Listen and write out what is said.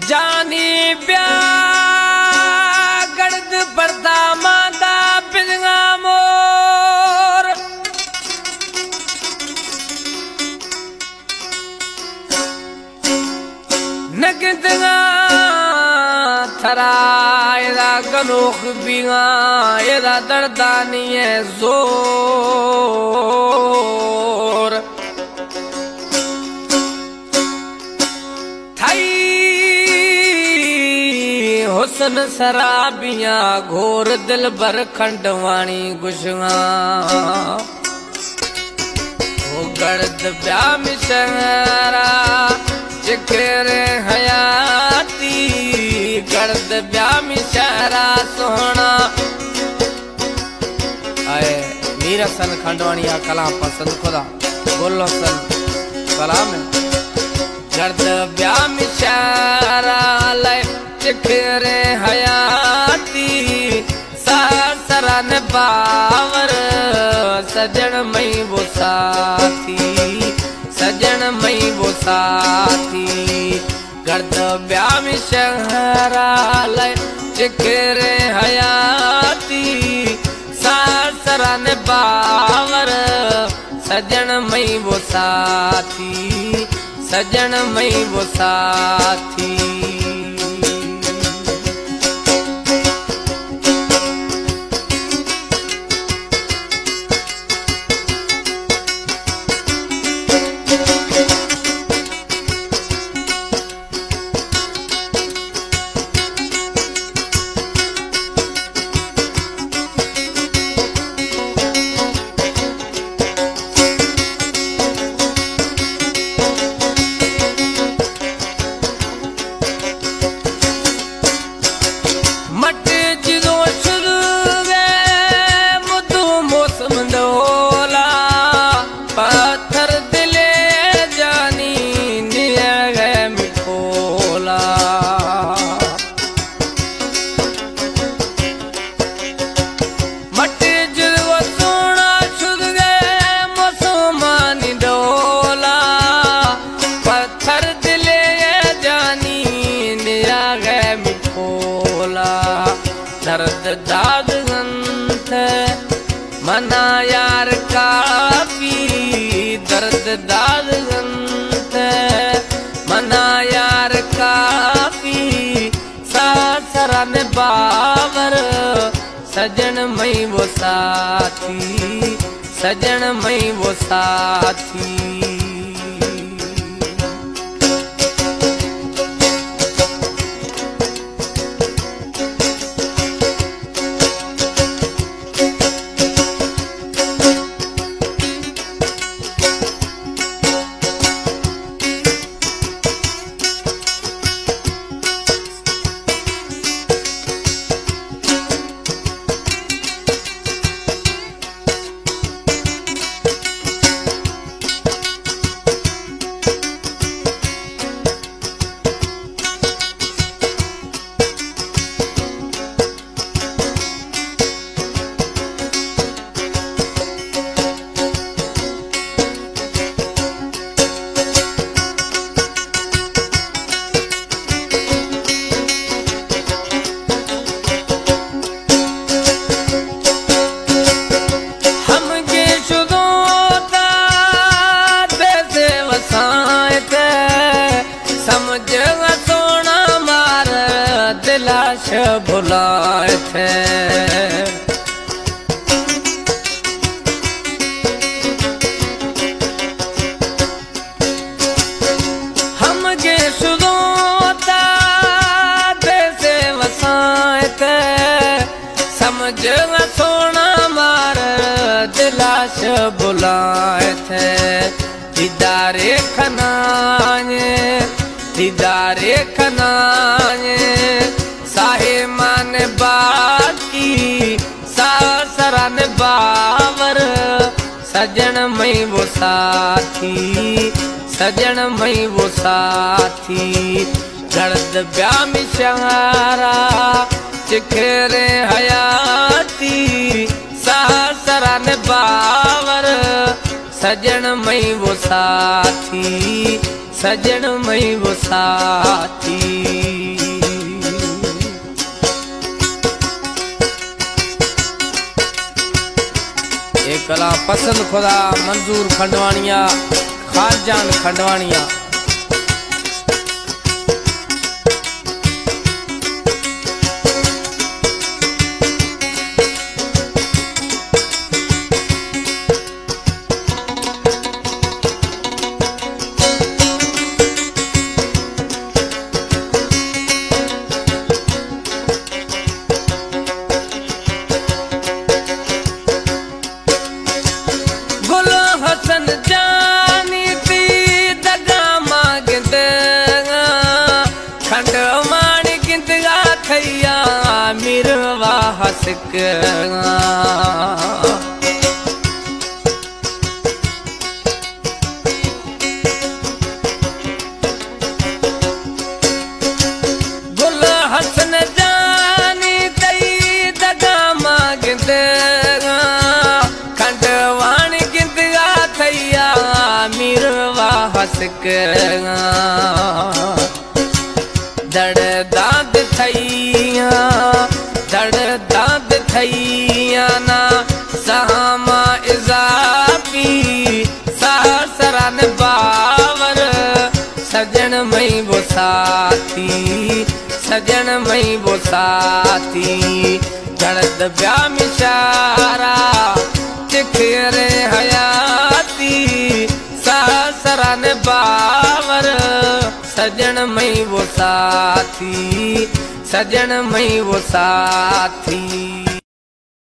जानी ब्या गर्द बरदा मादा बिलगा मोर नगदगा थरा एदा गनोख बिगा एदा दर्दानी है जोर थाई हुसन शराबियां घोर दिल भर खंडवाणी गुशगा वो गर्द ब्या मिशरा चिकरे हयाती गर्द ब्या मिशरा सोना आए मीरा सन खंडवाणी आ कला पसंद खुदा बोलो सन कला में गर्द ब्या मिशरा ले चिकरे हयाती सरन बावर सजन मई वो साथी सजन मई वो साथी गर्द ब्या मिशरा ले चिकरे हयाती सरन बावर सजन मई वो साथी सजन मई वो साथी दर्द दाद गंथ मना यार काफी दर्द दाद गंथ मना यार काफी सासरन बावर सजन मई वो साथी सजन मई वो साथी दिलाश भुलाए थे हम गे सुनोता देसे वसाए थे समझ सोना मार दिलाश बुलाए थे दीदारे खनाए दीदारे खनाए साहे मान बाकी सासरन बावर सजन मई वो साथी सजन मई वो साथी गर्द ब्या मिशरा चिखरे हयाती सासरन बावर सजन मई वो साथी सजन मई वो साथी। पसंद खुदा मंजूर खंडवानिया खाजान खंडवानिया। हसन जानी थी दगा मांगद खंडवान गिंदगा खैया मिरवा हसक गुल हसन जानी थी दगा मांगद मिरवा हसक दड़ दाद थैया ना सहामा इजाफी सहसरन बावर सजन मई वो साथी सजन मई वो साथी दर्द ब्या मिशारा चिखरे हयाती सहसरन बावर सजन मई वो साथी सजन मई वो साथी।